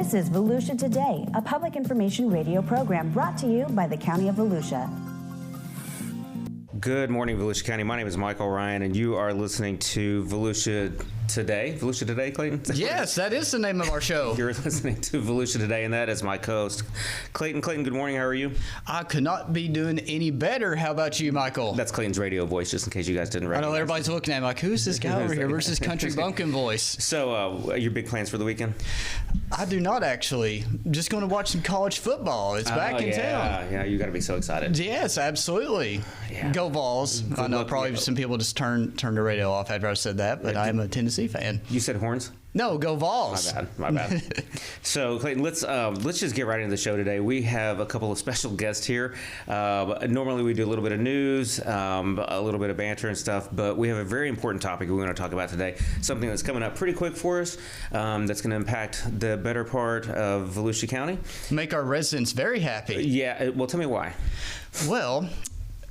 This is Volusia Today, a public information radio program brought to you by the County of Volusia. Good morning, Volusia County. My name is Michael Ryan, and you are listening to Volusia Today. Volusia Today, Clayton? Yes, that is the name of our show. You're listening to Volusia Today, and that is my co-host, Clayton. Clayton, good morning. How are you? I could not be doing any better. How about you, Michael? That's Clayton's radio voice, just in case you guys didn't recognize. I know everybody's looking at me like, who's this guy over here? Where's this country bumpkin voice? So, your big plans for the weekend? I do not actually. Just going to watch some college football. It's back in town. Yeah, you got to be so excited. Yes, absolutely. Yeah. Go Vols. I know probably some people just turned the radio off after I said that, but I am a Tennessee fan. You said Horns? No, go Vols. My bad. So, Clayton, let's just get right into the show today. We have a couple of special guests here. Normally we do a little bit of news, a little bit of banter and stuff, but we have a very important topic we want to talk about today. Something that's coming up pretty quick for us, that's going to impact the better part of Volusia County. Make our residents very happy. Yeah, well, tell me why. Well,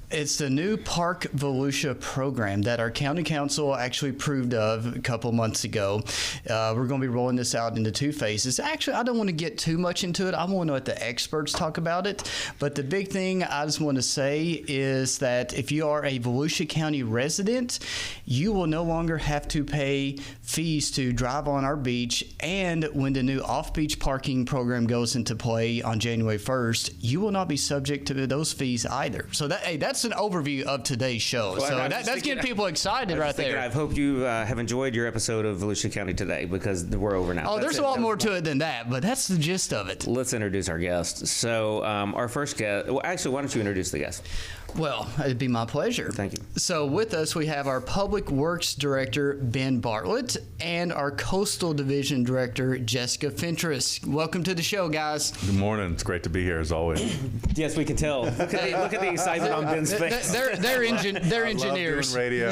it's the new Park Volusia program that our county council actually approved of a couple months ago. We're going to be rolling this out into two phases. Actually, I don't want to get too much into it. I want to let the experts talk about it. But the big thing I just want to say is that if you are a Volusia County resident, you will no longer have to pay fees to drive on our beach. And when the new off-beach parking program goes into play on January 1st, you will not be subject to those fees either. So that's an overview of today's show. Well, so that's getting people excited right there. I hope you have enjoyed your episode of Volusia County Today, because we're over now. Oh, there's a lot more to it than that, but that's the gist of it. Let's introduce our guest. So our first guest, well, actually, why don't you introduce the guest? Well, it'd be my pleasure. Thank you. So with us, we have our Public Works Director, Ben Bartlett, and our Coastal Division Director, Jessica Fentress. Welcome to the show, guys. Good morning. It's great to be here, as always. Yes, we can tell. Look at the excitement on Ben's face. They're engineers. I love doing radio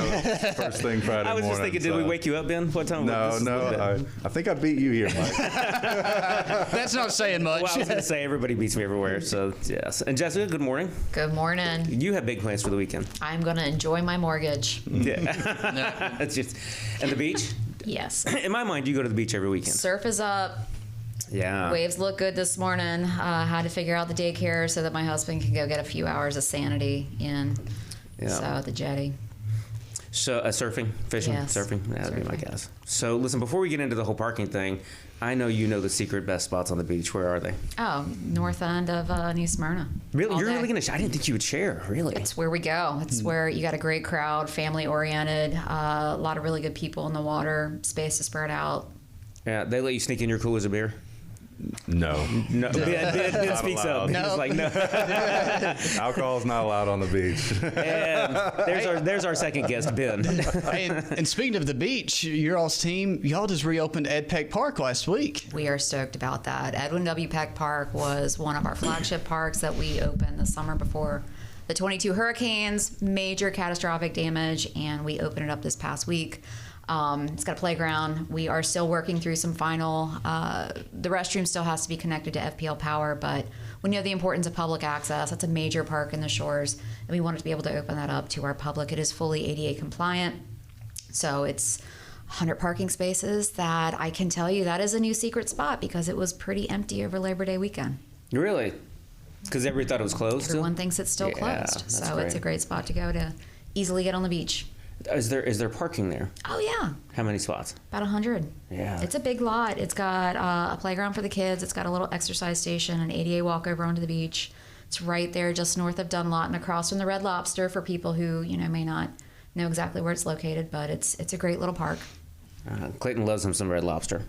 first thing Friday morning. I was just thinking, did we wake you up, Ben? What time? No. I think I beat you here, Mike. That's not saying much. Well, I was going to say everybody beats me everywhere. So yes. And Jessica, good morning. Good morning. You have big plans for the weekend. I'm going to enjoy my mortgage. Yeah. It's just, and the beach? Yes. In my mind, you go to the beach every weekend. Surf is up. Yeah. Waves look good this morning. Had to figure out the daycare so that my husband can go get a few hours of sanity in. Yeah. So the jetty. So surfing, fishing, Yes. surfing. That'd be my guess. So listen, before we get into the whole parking thing, I know you know the secret best spots on the beach. Where are they? Oh, north end of New Smyrna. Really? All You're day. really going to I didn't think you would share, really. It's where we go. It's where you got a great crowd, family oriented, a lot of really good people in the water, space to spread out. Yeah, they let you sneak in your coolers of beer? No. Ben speaks up. allowed. Ben is like, no. Alcohol is not allowed on the beach. And there's our second guest, Ben. And speaking of the beach, your all's team, y'all just reopened Ed Peck Park last week. We are stoked about that. Edwin W. Peck Park was one of our flagship parks that we opened the summer before the 22 hurricanes, major catastrophic damage, and we opened it up this past week. It's got a playground. We are still working through some final, the restroom still has to be connected to FPL power, but we know the importance of public access. That's a major park in the shores, and we wanted to be able to open that up to our public. It is fully ADA compliant, so it's 100 parking spaces that I can tell you that is a new secret spot because it was pretty empty over Labor Day weekend. Really? Because everybody thought it was closed Everyone still? thinks it's still Yeah, closed, that's so great. it's a great spot to go to easily get on the beach. Is there parking there? Oh yeah. How many spots? About 100. Yeah. It's a big lot. It's got a playground for the kids. It's got a little exercise station, an ADA walkover onto the beach. It's right there just north of Dunlop and across from the Red Lobster for people who, may not know exactly where it's located, but it's a great little park. Clayton loves him some Red Lobster.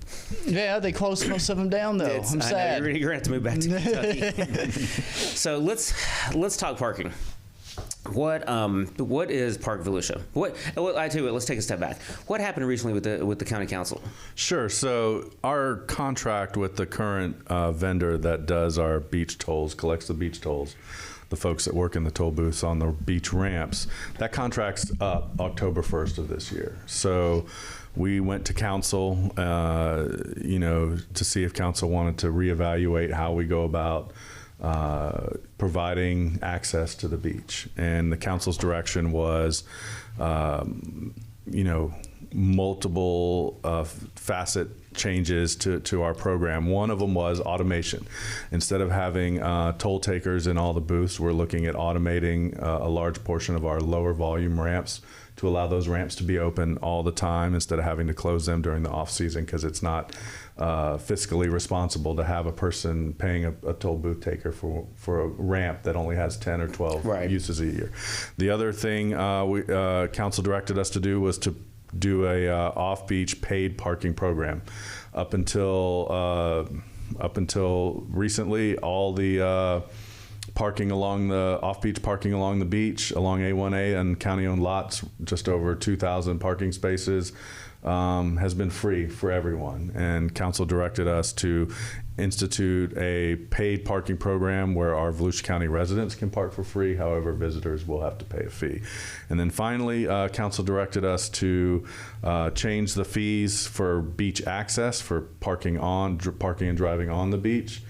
Yeah, they closed most of them down, though. I'm sad. You're going to have to move back to Kentucky. So let's talk parking. What is Park Volusia? I tell you what, let's take a step back. What happened recently with the county council? Sure. So our contract with the current vendor that does our beach tolls, collects the beach tolls, the folks that work in the toll booths on the beach ramps, that contract's up October 1st of this year. So we went to council, to see if council wanted to reevaluate how we go about providing access to the beach. And the council's direction was, multiple facet changes to our program. One of them was automation. Instead of having toll takers in all the booths, we're looking at automating a large portion of our lower volume ramps to allow those ramps to be open all the time instead of having to close them during the off season, because it's not fiscally responsible to have a person paying a toll booth taker for a ramp that only has 10 or 12 uses a year. The other thing council directed us to do was to do a off-beach paid parking program. Up until recently, all the parking along the off-beach parking along the beach, along A1A and county-owned lots, just over 2,000 parking spaces, has been free for everyone. And council directed us to institute a paid parking program where our Volusia County residents can park for free. However, visitors will have to pay a fee. And then finally, council directed us to change the fees for beach access for parking and driving on the beach.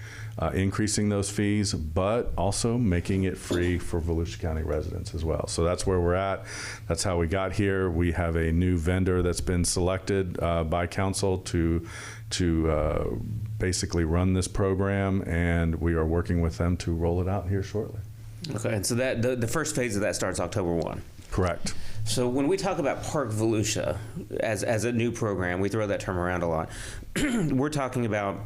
Increasing those fees, but also making it free for Volusia County residents as well. So that's where we're at. That's how we got here. We have a new vendor that's been selected by council to basically run this program, and we are working with them to roll it out here shortly. Okay, and so that the first phase of that starts October 1. Correct. So when we talk about Park Volusia as a new program, we throw that term around a lot. We're talking about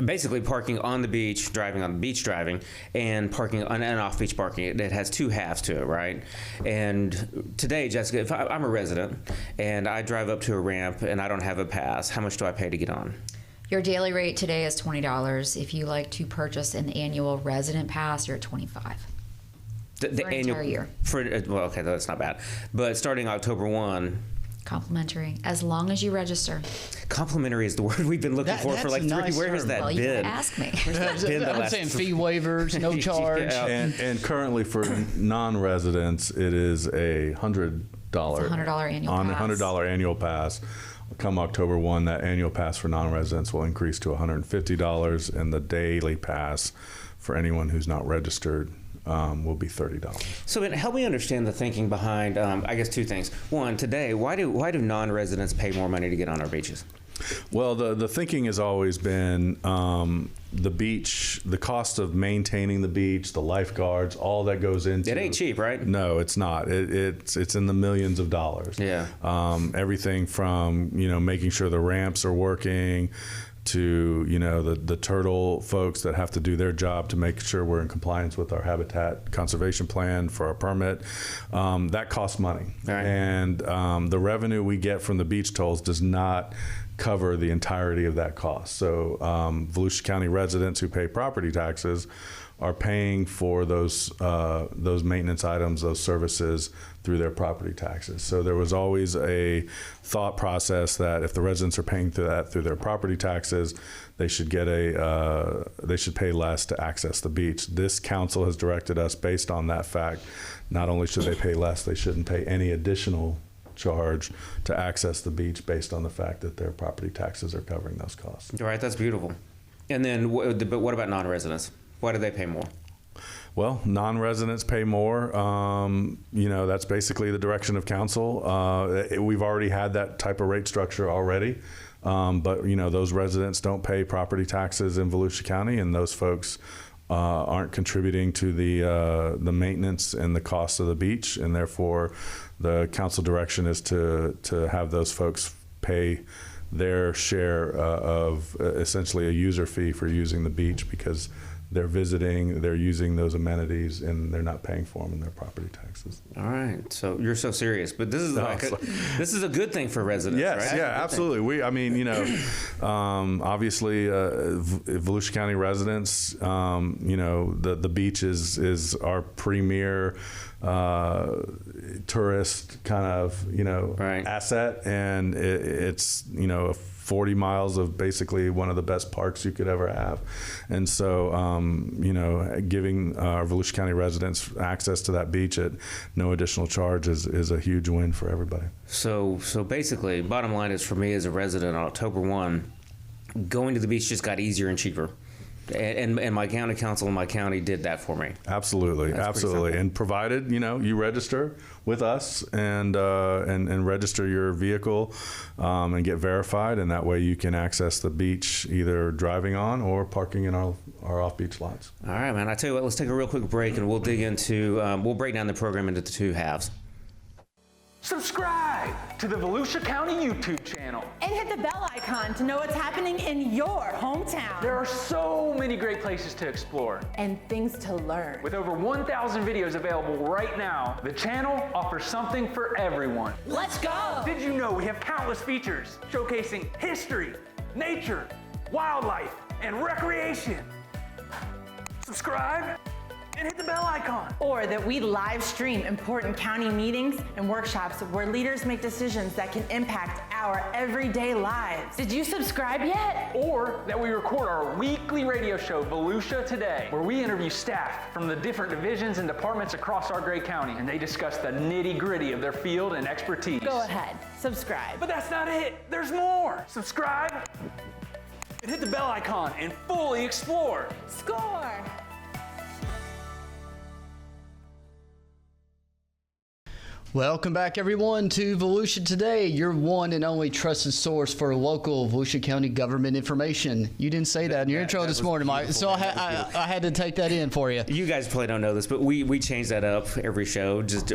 basically parking on the beach, driving on the beach driving, and parking on and off beach parking. It has two halves to it, right? And today, Jessica, if I'm a resident and I drive up to a ramp and I don't have a pass, how much do I pay to get on? Your daily rate today is $20. If you like to purchase an annual resident pass, you're at $25. The for an annual entire year. Well, okay, that's not bad. But starting October 1. Complimentary, as long as you register. Complimentary is the word we've been looking for like nice 3. Where has term. that Well, you been? can ask me. Where's that been the I'm last saying fee waivers, no charge. Yeah. And currently for non-residents, it is a $100 $100 annual pass. $100 annual pass. Come October 1, that annual pass for non-residents will increase to $150, and the daily pass for anyone who's not registered will be $30. So Ben, help me understand the thinking behind, I guess, two things. One, today, why do non-residents pay more money to get on our beaches? Well, the thinking has always been the beach, the cost of maintaining the beach, the lifeguards, all that goes into It ain't cheap, right? No, it's not. It's in the millions of dollars. Yeah. Everything from making sure the ramps are working, to the turtle folks that have to do their job to make sure we're in compliance with our habitat conservation plan for our permit. That costs money. Right. And the revenue we get from the beach tolls does not cover the entirety of that cost. So Volusia County residents who pay property taxes are paying for those maintenance items, those services through their property taxes. So there was always a thought process that if the residents are paying through their property taxes, they should get they should pay less to access the beach. This council has directed us based on that fact. Not only should they pay less, they shouldn't pay any additional charge to access the beach based on the fact that their property taxes are covering those costs. All right, that's beautiful. And then, but what about non-residents? Why do they pay more? Well, non-residents pay more. That's basically the direction of council. We've already had that type of rate structure already. But those residents don't pay property taxes in Volusia County, and those folks aren't contributing to the maintenance and the cost of the beach, and therefore the council direction is to have those folks pay their share of essentially a user fee for using the beach, because they're visiting, they're using those amenities, and they're not paying for them in their property taxes. All right, so you're so serious, but this is this is a good thing for residents, yes, right? Yeah, absolutely. Obviously, Volusia County residents, the beach is our premier tourist kind of asset, and it's 40 miles of basically one of the best parks you could ever have. And so, giving our Volusia County residents access to that beach at no additional charge is a huge win for everybody. So basically, bottom line is, for me as a resident on October 1, going to the beach just got easier and cheaper. And my county council in my county did that for me. Absolutely, That's absolutely. And provided, you register with us and register your vehicle and get verified, and that way you can access the beach either driving on or parking in our off-beach lots. All right, man. I tell you what, let's take a real quick break and we'll dig into, we'll break down the program into the two halves. Subscribe to the Volusia County YouTube channel. And hit the bell icon to know what's happening in your hometown. There are so many great places to explore. And things to learn. With over 1,000 videos available right now, the channel offers something for everyone. Let's go! Did you know we have countless features showcasing history, nature, wildlife, and recreation? Subscribe and hit the bell icon. Or that we live stream important county meetings and workshops where leaders make decisions that can impact our everyday lives. Did you subscribe yet? Or that we record our weekly radio show, Volusia Today, where we interview staff from the different divisions and departments across our great county, and they discuss the nitty-gritty of their field and expertise. Go ahead, subscribe. But that's not it. There's more. Subscribe and hit the bell icon and fully explore. Score! Welcome back, everyone, to Volusia Today, your one and only trusted source for local Volusia County government information. You didn't say that in your intro this morning, Mike, so I had to take that in for you. You guys probably don't know this, but we change that up every show, just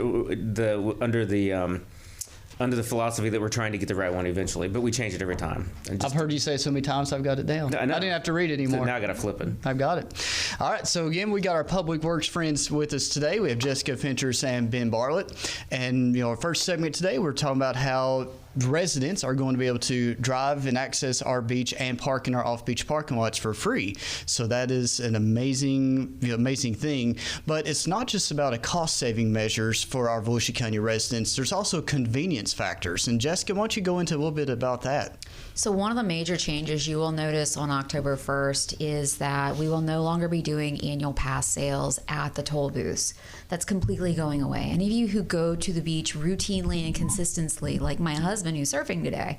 under the philosophy that we're trying to get the right one eventually, but we change it every time. I've heard you say it so many times I've got it down. I didn't have to read it anymore. So now I got to flip it. I've got it. All right, so again, we got our Public Works friends with us today. We have Jessica Fentress and Ben Bartlett. And, our first segment today, we're talking about how residents are going to be able to drive and access our beach and park in our off-beach parking lots for free. So that is an amazing thing. But it's not just about a cost-saving measures for our Volusia County residents. There's also convenience factors. And Jessica, why don't you go into a little bit about that? So one of the major changes you will notice on October 1st is that we will no longer be doing annual pass sales at the toll booths. That's completely going away. Any of you who go to the beach routinely and consistently, like my husband who's surfing today,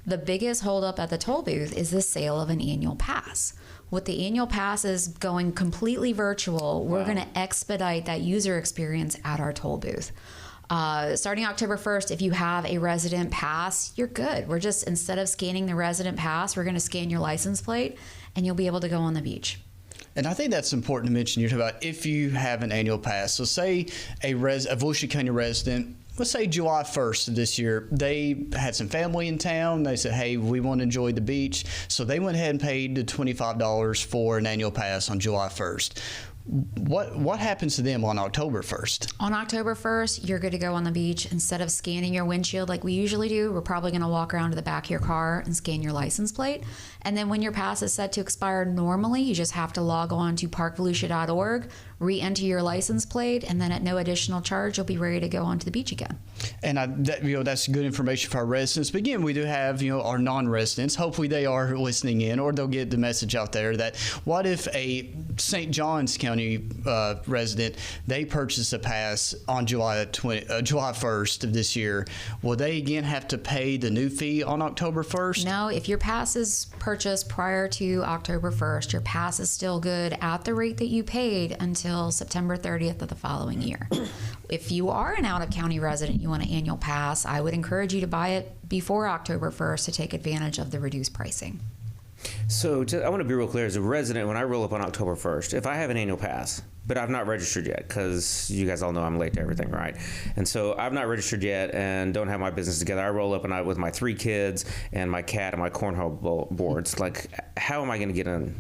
the biggest holdup at the toll booth is the sale of an annual pass. With the annual passes going completely virtual, we're going to expedite that user experience at our toll booth. Starting October 1st, if you have a resident pass, you're good. We're just, instead of scanning the resident pass, we're going to scan your license plate and you'll be able to go on the beach. And I think that's important to mention. You're talking about if you have an annual pass. So say a Volusia County resident, let's say July 1st of this year, they had some family in town. They said, hey, we want to enjoy the beach. So they went ahead and paid the $25 for an annual pass on July 1st. What happens to them on October 1st? On October 1st, you're good to go on the beach. Instead of scanning your windshield like we usually do, we're probably going to walk around to the back of your car and scan your license plate. And then when your pass is set to expire normally, you just have to log on to parkvolusia.org, re-enter your license plate, and then at no additional charge, you'll be ready to go onto the beach again. And that's good information for our residents. But again, we do have our non-residents. Hopefully, they are listening in, or they'll get the message out there that what if a St. Johns County resident, they purchase a pass on July 1st of this year? Will they again have to pay the new fee on October 1st? No, if your pass is purchased prior to October 1st, your pass is still good at the rate that you paid until September 30th of the following year. If you are an out-of-county resident, you want an annual pass, I would encourage you to buy it before October 1st to take advantage of the reduced pricing. So I want to be real clear. As a resident, when I roll up on October 1st, if I have an annual pass, but I've not registered yet, because you guys all know I'm late to everything, right? And so I've not registered yet and don't have my business together. I roll up and with my 3 kids and my cat and my cornhole boards. Like, how am I going to get in?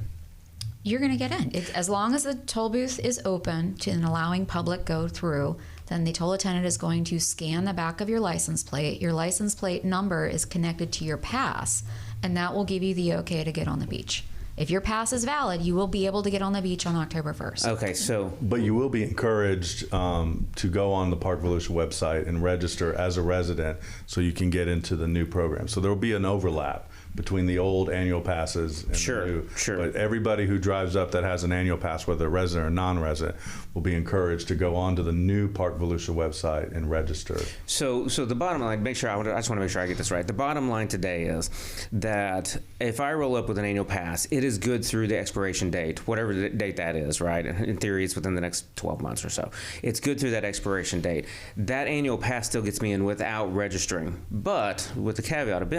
You're going to get in. As long as the toll booth is open to and allowing public go through, then the toll attendant is going to scan the back of your license plate. Your license plate number is connected to your pass, and that will give you the okay to get on the beach. If your pass is valid, you will be able to get on the beach on October 1st. Okay, so... But you will be encouraged to go on the Park Volusia website and register as a resident so you can get into the new program. So there will be an overlap between the old annual passes and the new. Sure. But everybody who drives up that has an annual pass, whether resident or non-resident, will be encouraged to go onto the new Park Volusia website and register. So the bottom line, I just want to make sure I get this right. The bottom line today is that if I roll up with an annual pass, it is good through the expiration date, whatever the date that is, right? In theory, it's within the next 12 months or so. It's good through that expiration date. That annual pass still gets me in without registering, but with the caveat of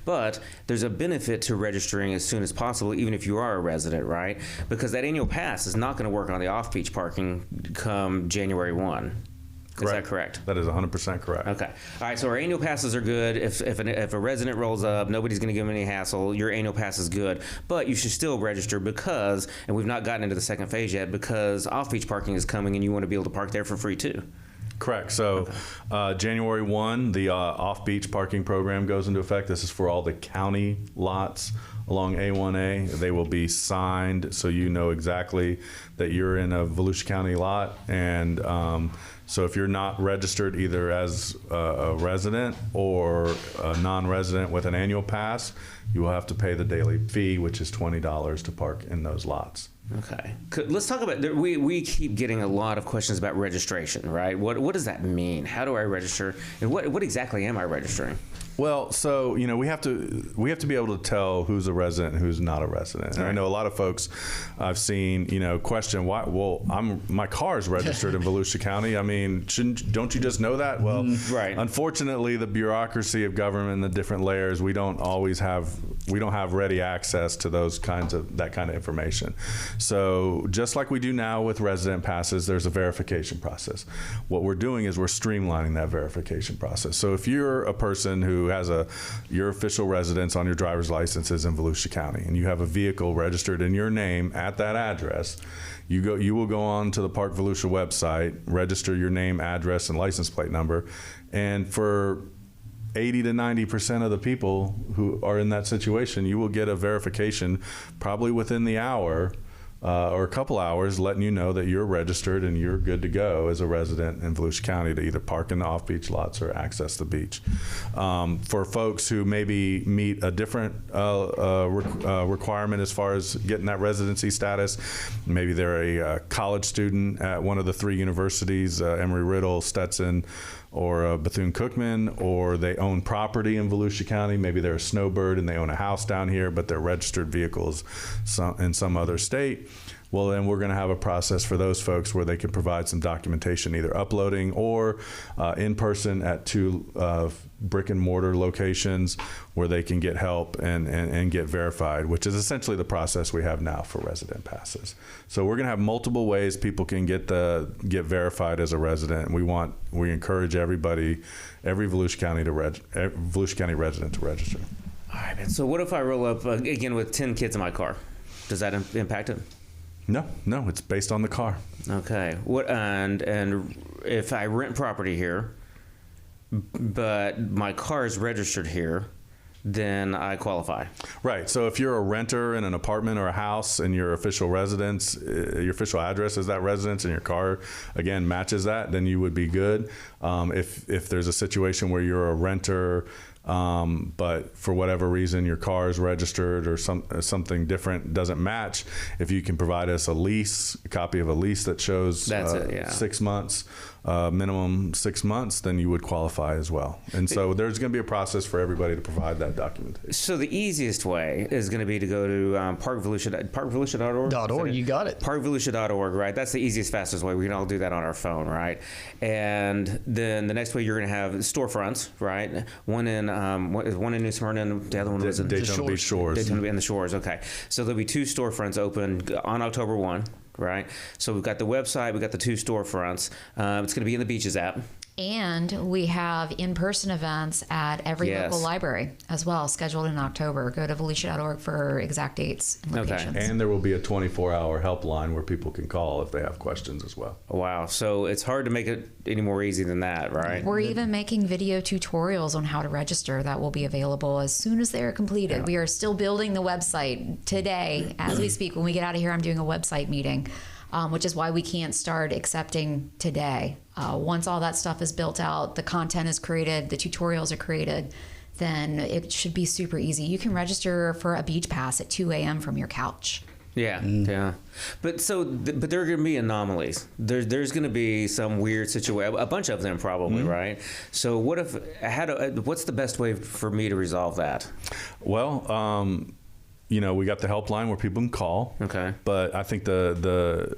but there's a benefit to registering as soon as possible, even if you are a resident, right? Because that annual pass is not going to work on the off-beach parking come January 1. Is that correct? That is 100% correct. Okay. All right. So our annual passes are good. If a resident rolls up, nobody's going to give them any hassle. Your annual pass is good, but you should still register because, and we've not gotten into the second phase yet, because off-beach parking is coming, and you want to be able to park there for free too. Correct. So January 1, the off-beach parking program goes into effect. This is for all the county lots along A1A. They will be signed so you know exactly that you're in a Volusia County lot. And so if you're not registered either as a resident or a non-resident with an annual pass, you will have to pay the daily fee, which is $20 to park in those lots. Okay. Let's talk about, we keep getting a lot of questions about registration, right? What does that mean? How do I register? And what exactly am I registering? Well, so, you know, we have to be able to tell who's a resident and who's not a resident. And I know a lot of folks I've seen, you know, question why. Well, my car is registered in Volusia County. I mean, don't you just know that? Well, right. Unfortunately, the bureaucracy of government and the different layers, we don't have ready access to that kind of information. So just like we do now with resident passes, there's a verification process. What we're doing is we're streamlining that verification process. So if you're a person who has your official residence on your driver's license is in Volusia County, and you have a vehicle registered in your name at that address, you will go on to the Park Volusia website, register your name, address, and license plate number, and for 80 to 90% of the people who are in that situation, you will get a verification probably within the hour or a couple hours, letting you know that you're registered and you're good to go as a resident in Volusia County to either park in the off-beach lots or access the beach. For folks who maybe meet a different requirement as far as getting that residency status, maybe they're a college student at one of the 3 universities, Emory-Riddle, Stetson, or Bethune-Cookman, or they own property in Volusia County. Maybe they're a snowbird and they own a house down here, but they're registered vehicles in some other state. Well, then we're going to have a process for those folks where they can provide some documentation, either uploading or in person at 2 brick and mortar locations where they can get help and get verified, which is essentially the process we have now for resident passes. So we're going to have multiple ways people can get verified as a resident. We encourage every Volusia County resident to register. All right, man. So what if I roll up again with 10 kids in my car? Does that impact it? No, it's based on the car. Okay. And if I rent property here, but my car is registered here, then I qualify. Right. So if you're a renter in an apartment or a house and your official residence, your official address is that residence, and your car again matches that, then you would be good. If there's a situation where you're a renter, but for whatever reason your car is registered or something different doesn't match, if you can provide us a copy of a lease that shows 6 months, minimum 6 months, then you would qualify as well. And so there's going to be a process for everybody to provide that documentation. So the easiest way is going to be to go to parkvolusia.org. You got it. Parkvolusia.org, right? That's the easiest, fastest way. We can all do that on our phone, right? And then the next way, you're going to have storefronts, right? One in New Smyrna, and the other one was in Daytona Beach Shores. Daytona and the Shores. Okay, so there'll be 2 storefronts open on October 1. Right. So we've got the website, we've got the 2 storefronts. It's going to be in the Beaches app. And we have in-person events at every local library as well, scheduled in October. Go to volusia.org for exact dates and locations. And there will be a 24-hour helpline where people can call if they have questions as well. Wow. So it's hard to make it any more easy than that, right? We're even making video tutorials on how to register that will be available as soon as they're completed. Yeah. We are still building the website today as we speak. When we get out of here, I'm doing a website meeting. Which is why we can't start accepting today. Once all that stuff is built out, the content is created, the tutorials are created, then it should be super easy. You can register for a beach pass at 2 a.m. from your couch. Yeah, yeah. But there are going to be anomalies. There's going to be some weird situation, a bunch of them probably, right? So what's the best way for me to resolve that? Well, we got the helpline where people can call. Okay. But I think the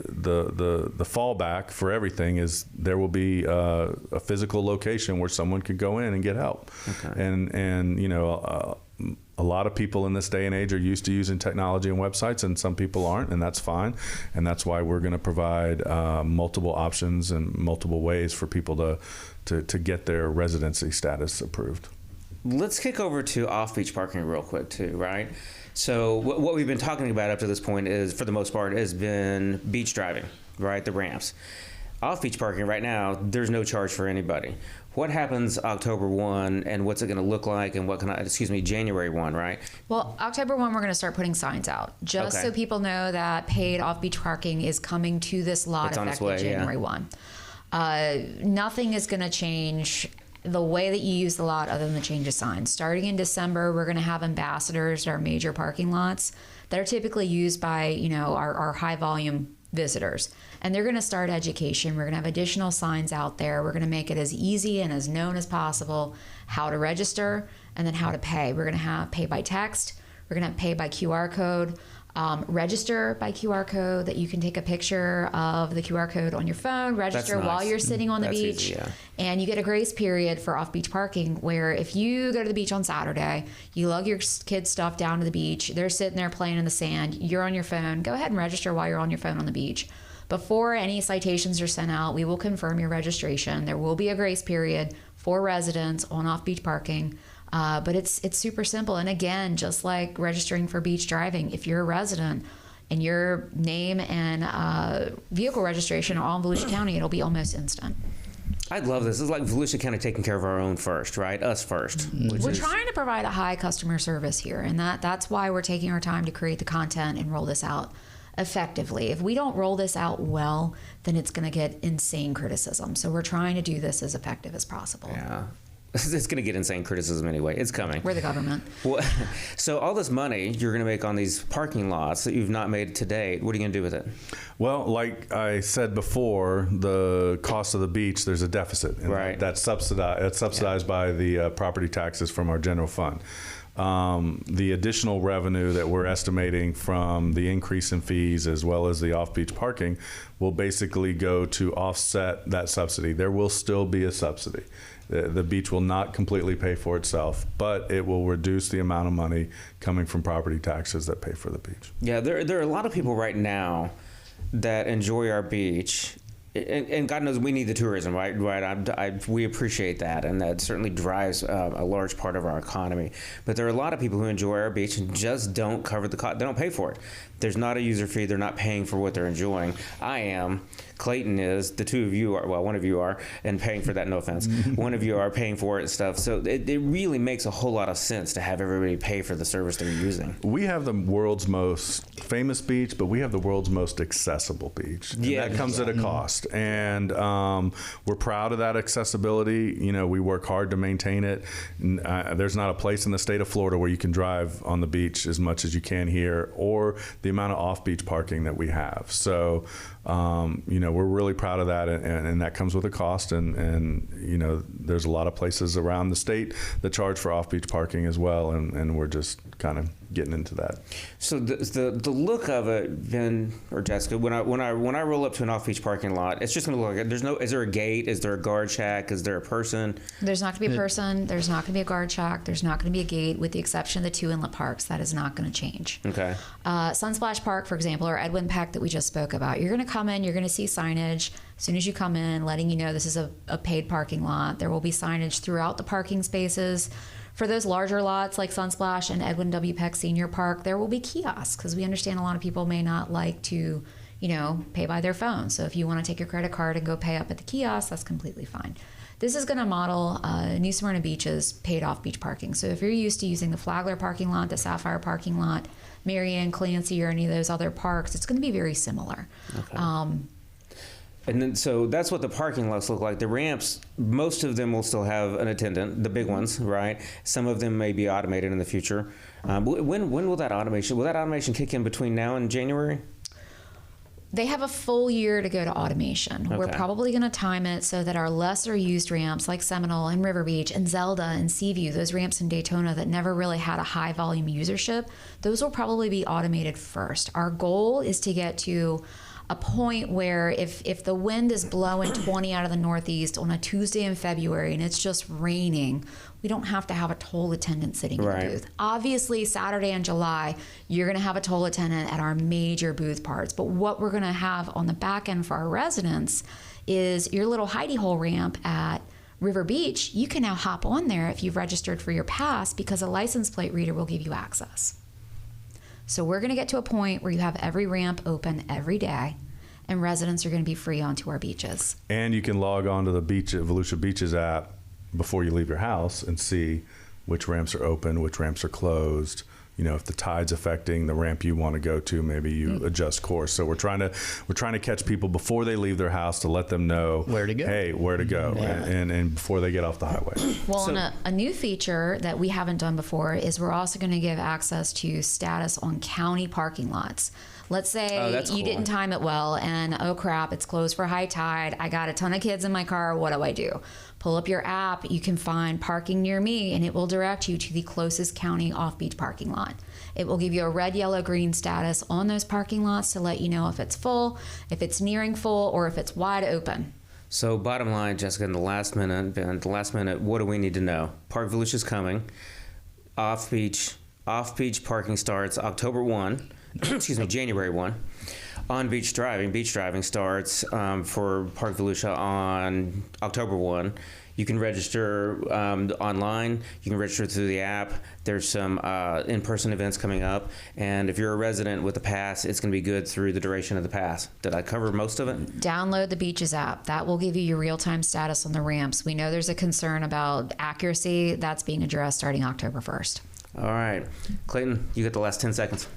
fallback for everything is there will be a physical location where someone could go in and get help. Okay. And a lot of people in this day and age are used to using technology and websites, and some people aren't, and that's fine. And that's why we're going to provide multiple options and multiple ways for people to get their residency status approved. Let's kick over to off-beach parking real quick too, right? So what we've been talking about up to this point is, for the most part, has been beach driving, right? The ramps. Off-beach parking right now, there's no charge for anybody. What happens October 1, and what's it going to look like, and January 1, right? Well, October 1, we're going to start putting signs out, just so people know that paid off-beach parking is coming to this lot effective January 1. Nothing is going to change the way that you use the lot other than the change of signs. Starting in December, we're going to have ambassadors at our major parking lots that are typically used by, our high volume visitors. And they're going to start education. We're going to have additional signs out there. We're going to make it as easy and as known as possible how to register and then how to pay. We're going to have pay by text. We're going to have pay by QR code. Register by QR code, that you can take a picture of the QR code on your phone, register while you're sitting on the beach. Easy, yeah. And you get a grace period for off-beach parking, where if you go to the beach on Saturday, you lug your kids' stuff down to the beach, they're sitting there playing in the sand, you're on your phone, go ahead and register while you're on your phone on the beach. Before any citations are sent out, we will confirm your registration. There will be a grace period for residents on off-beach parking. But it's super simple. And again, just like registering for beach driving, if you're a resident and your name and vehicle registration are all in Volusia County, it'll be almost instant. I love this. It's like Volusia County taking care of our own first, right? Us first. We're trying to provide a high customer service here, and that's why we're taking our time to create the content and roll this out effectively. If we don't roll this out well, then it's going to get insane criticism. So we're trying to do this as effective as possible. Yeah. It's going to get insane criticism anyway. It's coming. We're the government. Well, so all this money you're going to make on these parking lots that you've not made to date, what are you going to do with it? Well, like I said before, the cost of the beach, there's a deficit. And right. That's subsidized by the property taxes from our general fund. The additional revenue that we're estimating from the increase in fees as well as the off-beach parking will basically go to offset that subsidy. There will still be a subsidy. The beach will not completely pay for itself, but it will reduce the amount of money coming from property taxes that pay for the beach. Yeah, there are a lot of people right now that enjoy our beach. And God knows we need the tourism, right? We appreciate that, and that certainly drives a large part of our economy. But there are a lot of people who enjoy our beach and just don't cover the cost. They don't pay for it. There's not a user fee. They're not paying for what they're enjoying. I am. Clayton is. The two of you are. Well, one of you are, and paying for that. No offense. One of you are paying for it and stuff. So it really makes a whole lot of sense to have everybody pay for the service they're using. We have the world's most famous beach, but we have the world's most accessible beach. And that comes at a cost. And we're proud of that accessibility. We work hard to maintain it. There's not a place in the state of Florida where you can drive on the beach as much as you can here, or the amount of off-beach parking that we have. So, we're really proud of that, and that comes with a cost. And there's a lot of places around the state that charge for off-beach parking as well, and we're just kind of getting into that. So the look of it, Ben or Jessica, when I roll up to an off-beach parking lot, it's just going to look like is there a gate? Is there a guard shack? Is there a person? There's not going to be a person. There's not going to be a guard shack. There's not going to be a gate, with the exception of the two inlet parks. That is not going to change. Okay. Sunsplash Park, for example, or Edwin Peck that we just spoke about, you're going to come in, you're going to see signage as soon as you come in, letting you know this is a paid parking lot. There will be signage throughout the parking spaces. For those larger lots like Sunsplash and Edwin W. Peck Senior Park, there will be kiosks, because we understand a lot of people may not like to, pay by their phone. So if you want to take your credit card and go pay up at the kiosk, that's completely fine. This is going to model New Smyrna Beach's paid off beach parking. So if you're used to using the Flagler parking lot, the Sapphire parking lot, Marianne, Clancy, or any of those other parks, it's going to be very similar. Okay. And then, so that's what the parking lots look like. The ramps, most of them will still have an attendant, the big ones, right? Some of them may be automated in the future. When will that automation kick in between now and January? They have a full year to go to automation. Okay. We're probably going to time it so that our lesser used ramps like Seminole and River Beach and Zelda and Seaview, those ramps in Daytona that never really had a high volume usership, those will probably be automated first. Our goal is to get to a point where if the wind is blowing 20 out of the northeast on a Tuesday in February and it's just raining, we don't have to have a toll attendant sitting in the booth. Obviously, Saturday in July, you're going to have a toll attendant at our major booth parts. But what we're going to have on the back end for our residents is your little hidey hole ramp at River Beach. You can now hop on there if you've registered for your pass because a license plate reader will give you access. So we're going to get to a point where you have every ramp open every day, and residents are going to be free onto our beaches. And you can log on to the Volusia Beaches app before you leave your house and see which ramps are open, which ramps are closed. You know, if the tide's affecting the ramp you want to go to, maybe you adjust course. So we're trying to catch people before they leave their house to let them know where to go. Hey, where to go, and before they get off the highway. Well, and a new feature that we haven't done before is we're also going to give access to status on county parking lots. Let's say you didn't time it well and, oh crap, it's closed for high tide. I got a ton of kids in my car. What do I do? Pull up your app. You can find parking near me, and it will direct you to the closest county off-beach parking lot. It will give you a red, yellow, green status on those parking lots to let you know if it's full, if it's nearing full, or if it's wide open. So bottom line, Jessica, in the last minute, what do we need to know? Park Volusia's coming. Off-beach parking starts October 1. January 1. On-beach driving starts for Park Volusia on October 1. You can register online. You can register through the app. There's some in-person events coming up. And if you're a resident with a pass, it's going to be good through the duration of the pass. Did I cover most of it? Download the Beaches app. That will give you your real-time status on the ramps. We know there's a concern about accuracy. That's being addressed starting October 1st. All right. Clayton, you get the last 10 seconds.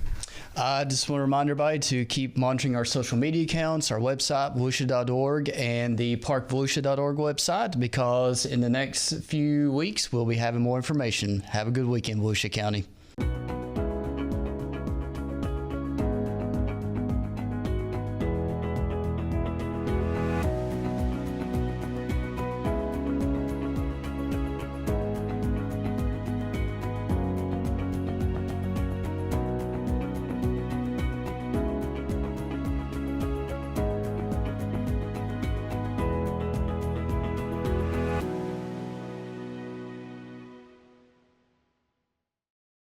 I just want to remind everybody to keep monitoring our social media accounts, our website, volusia.org, and the parkvolusia.org website, because in the next few weeks, we'll be having more information. Have a good weekend, Volusia County.